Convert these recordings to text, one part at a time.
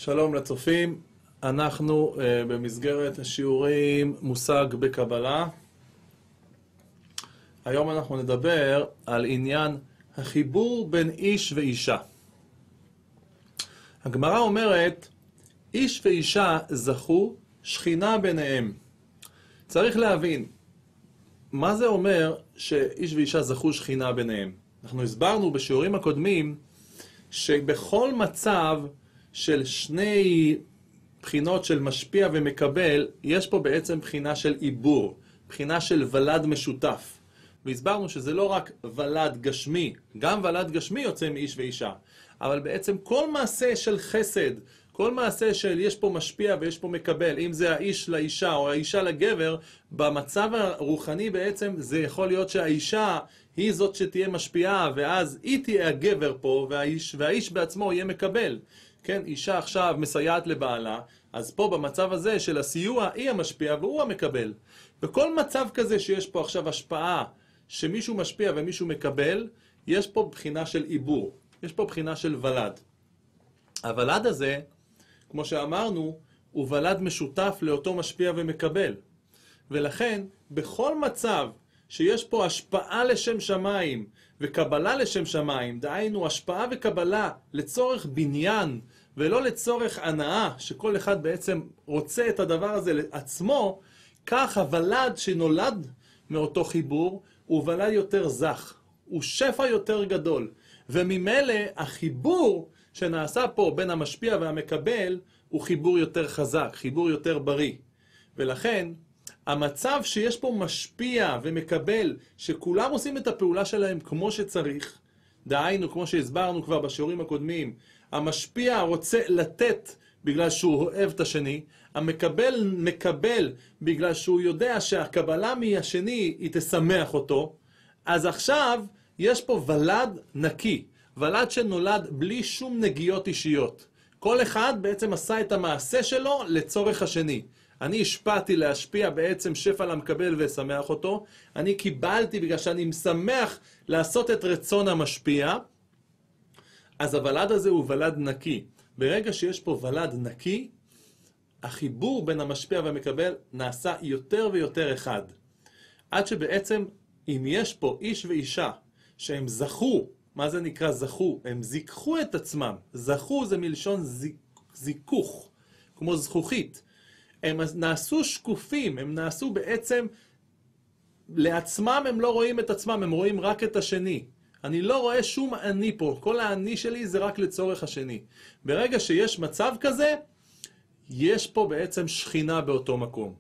שלום לצופים, אנחנו במסגרת השיעורים מושג בקבלה. היום אנחנו נדבר על עניין החיבור בין איש ואישה. הגמרא אומרת, איש ואישה זכו, שכינה ביניהם. צריך להבין, מה זה אומר שאיש ואישה זכו שכינה ביניהם? אנחנו הסברנו בשיעורים הקודמים שבכל מצב של שני בחינות של משפיע ומקבל, יש פה בעצם בחינה של עיבור, בחינה של ולד משותף. והסברנו שזה לא רק ולד גשמי, גם ולד גשמי יוצא מאיש ואישה, אבל בעצם כל מעשה של חסד, כל מעשה של יש פה משפיע ויש פה מקבל, אם זה האיש לאישה או האישה לגבר, במצב הרוחני בעצם זה יכול להיות שהאישה היא זאת שתהיה משפיעה, ואז היא תהיה הגבר פה, והאיש בעצמו יהיה מקבל. כן, אישה עכשיו מסייעת לבעלה, אז פה במצב הזה של הסיוע היא המשפיע והוא המקבל. בכל מצב כזה שיש פה עכשיו השפעה שמישהו משפיע ומישהו מקבל, יש פה בחינה של עיבור, יש פה בחינה של ולד. הוולד הזה, כמו שאמרנו, הוא ולד משותף לאותו משפיע ומקבל. ולכן, בכל מצב שיש פה השפעה לשם שמיים וקבלה לשם שמיים, דהיינו השפעה וקבלה לצורך בניין ולא לצורך הנאה, שכל אחד בעצם רוצה את הדבר הזה לעצמו, כך הוולד שנולד מאותו חיבור הוא ולד יותר זך, הוא שפע יותר גדול, וממילא החיבור שנעשה פה בין המשפיע והמקבל הוא חיבור יותר חזק, חיבור יותר בריא. ולכן המצב שיש פה משפיע ומקבל, שכולם עושים את הפעולה שלהם כמו שצריך, דהיינו כמו שהסברנו כבר בשיעורים הקודמים, המשפיע רוצה לתת בגלל שהוא אוהב את השני, המקבל מקבל בגלל שהוא יודע שהקבלה מהשני היא תשמח אותו, אז עכשיו יש פה ולד נקי, ולד שנולד בלי שום נגיעות אישיות. כל אחד בעצם עשה את המעשה שלו לצורך השני. אני השפעתי להשפיע בעצם שפע למקבל ושמח אותו. אני קיבלתי בגלל שאני משמח לעשות את רצון המשפיע. אז הוולד הזה הוא ולד נקי. ברגע שיש פה ולד נקי, החיבור בין המשפיע והמקבל נעשה יותר ויותר אחד. עד שבעצם אם יש פה איש ואישה שהם זכו, מה זה נקרא זכו? הם זיככו את עצמם. זכו זה מלשון זיכוך, כמו זכוכית. הם נעשו שקופים, הם נעשו בעצם, לעצמם הם לא רואים את עצמם, הם רואים רק את השני. אני לא רואה שום אני פה, כל האני שלי זה רק לצורך השני. ברגע שיש מצב כזה, יש פה בעצם שכינה באותו מקום.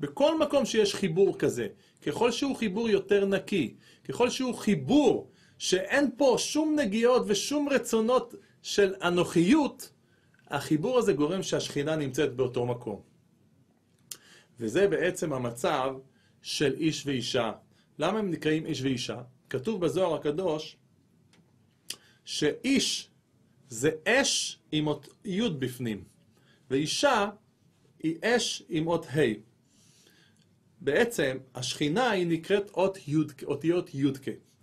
בכל מקום שיש חיבור כזה, ככל שהוא חיבור יותר נקי, ככל שהוא חיבור שאין פה שום נגיעות ושום רצונות של אנוכיות, החיבור הזה גורם שהשכינה נמצאת באותו מקום. וזה בעצם המצב של איש ואישה. למה הם נקראים איש ואישה? כתוב בזוהר הקדוש שאיש זה אש עם אות י' בפנים, ואישה היא אש עם אות ה'. בעצם השכינה היא נקראת אותיות י'.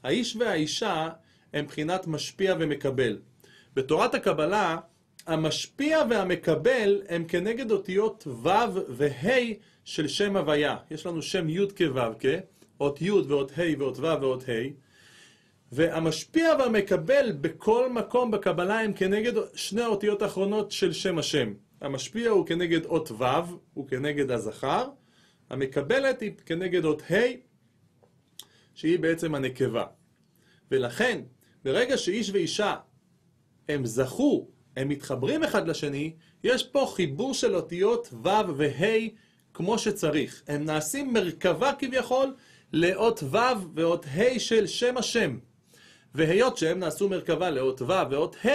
האיש והאישה הם בחינת משפיע ומקבל. בתורת הקבלה המשפיע והמקבל הם כנגד אותיות ו' וה' של שם הוויה. יש לנו שם י' כו' אות י' ואות ה' ואות ו' ואות ה', והמשפיע והמקבל בכל מקום בקבלה הם כנגד שני האותיות האחרונות של שם השם. המשפיע הוא כנגד אות ו', הוא כנגד הזכר, המקבלת היא כנגד אות ה', שהיא בעצם הנקבה. ולכן, ברגע שאיש ואישה הם זכו, הם מתחברים אחד לשני, יש פה חיבור של אותיות ו' וה' כמו שצריך. הם נעשים מרכבה כביכול לאות ו' ואות ה' של שם השם. והיות שהם נעשו מרכבה לאות ו' ואות ה',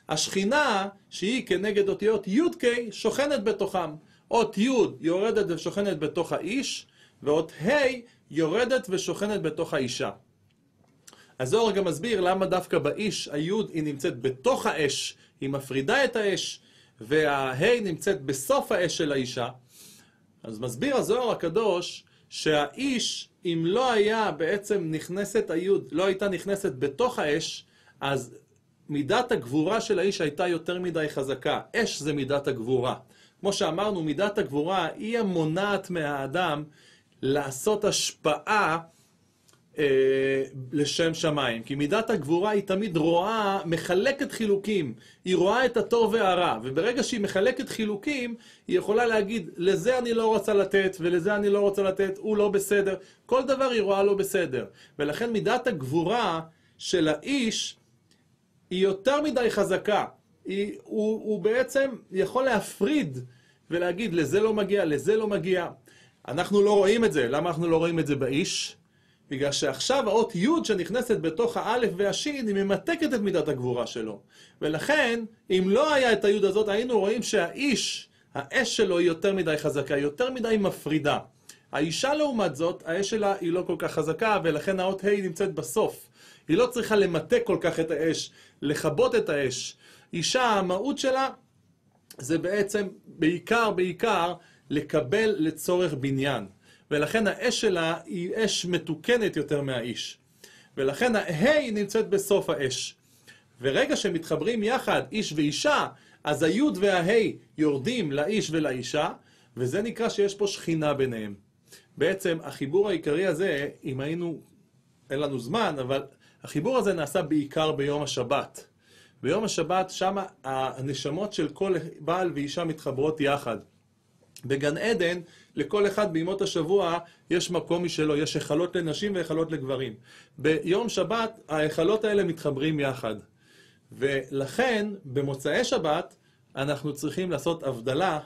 השכינה שהיא כנגד אותיות י' כ' שוכנת בתוכם. אות י' יורדת ושוכנת בתוך האיש, ואות ה' יורדת ושוכנת בתוך האישה. הזוהר גם מסביר למה דווקא באיש היוד היא נמצאת בתוך האש, היא מפרידה את האש, והה' נמצאת בסוף האש של האישה. אז מסביר הזוהר הקדוש שהאיש, אם לא היה בעצם נכנסת היוד, לא הייתה נכנסת בתוך האש, אז מידת הגבורה של האיש הייתה יותר מדי חזקה. אש זה מידת הגבורה. כמו שאמרנו, מידת הגבורה היא המונעת מהאדם לעשות השפעה לשם שמיים. כי מידת הגבורה היא תמיד רואה, מחלקת חילוקים. היא רואה את הטוב והרע. וברגע שהיא מחלקת חילוקים, היא יכולה להגיד, לזה אני לא רוצה לתת, ולזה אני לא רוצה לתת, הוא לא בסדר. כל דבר היא רואה לא בסדר. ולכן מידת הגבורה של האיש היא יותר מדי חזקה. הוא בעצם יכול להפריד ולהגיד, לזה לא מגיע, לזה לא מגיע. אנחנו לא רואים את זה. למה אנחנו לא רואים את זה באיש? בגלל שעכשיו האות י' שנכנסת בתוך האלף והשין, היא ממתקת את מידת הגבורה שלו. ולכן, אם לא היה את הי' הזאת, היינו רואים שהאיש, האש שלו היא יותר מדי חזקה, יותר מדי מפרידה. האישה לעומת זאת, האש שלה היא לא כל כך חזקה, ולכן האות ה' נמצאת בסוף. היא לא צריכה למתק כל כך את האש, לכבות את האש. אישה, המהות שלה, זה בעצם בעיקר לקבל לצורך בניין. ולכן האש שלה היא אש מתוקנת יותר מהאיש. ולכן ההי נמצאת בסוף האש. ורגע שמתחברים יחד איש ואישה, אז היוד וההי יורדים לאיש ולאישה, וזה נקרא שיש פה שכינה ביניהם. בעצם החיבור העיקרי הזה, אם היינו, אין לנו זמן, אבל החיבור הזה נעשה בעיקר ביום השבת. ביום השבת שם הנשמות של כל בעל ואישה מתחברות יחד. בגן עדן, לכל אחד בימות השבוע יש מקום משלו, יש היכלות לנשים והיכלות לגברים. ביום שבת, ההיכלות האלה מתחברים יחד. ולכן, במוצאי שבת, אנחנו צריכים לעשות הבדלה,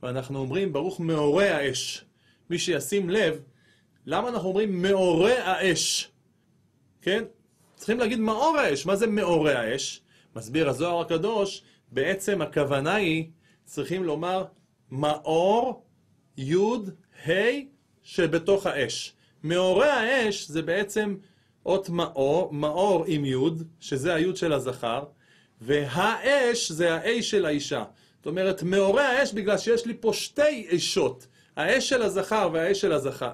ואנחנו אומרים, ברוך מאורי האש. מי שישים לב, למה אנחנו אומרים מאורי האש? כן? צריכים להגיד מאור האש. מה זה מאורי האש? מסביר הזוהר הקדוש, בעצם הכוונה היא, צריכים לומר, מאור י' ה' שבתוך האש. מאורי האש זה בעצם אות מאור עם י' שזה הי' של הזכר, והאש זה ה-A של האישה. זאת אומרת, מאורי האש בגלל שיש לי פה שתי אשות, האש של הזכר והאש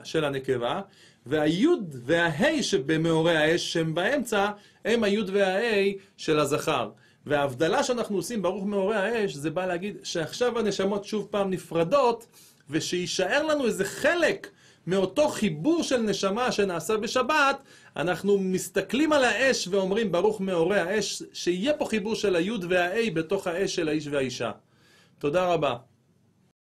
של הנקבה, והי' והה שבמאורי האש שהם באמצע הם הי' והה של הזכר. וההבדלה שאנחנו עושים ברוך מאורי האש זה בא להגיד שעכשיו הנשמות שוב פעם נפרדות, ושישאר לנו איזה חלק מאותו חיבור של נשמה שנעשה בשבת, אנחנו מסתכלים על האש ואומרים ברוך מאורי האש, שיהיה פה חיבור של הי' והה בתוך האש של האיש והאישה. תודה רבה.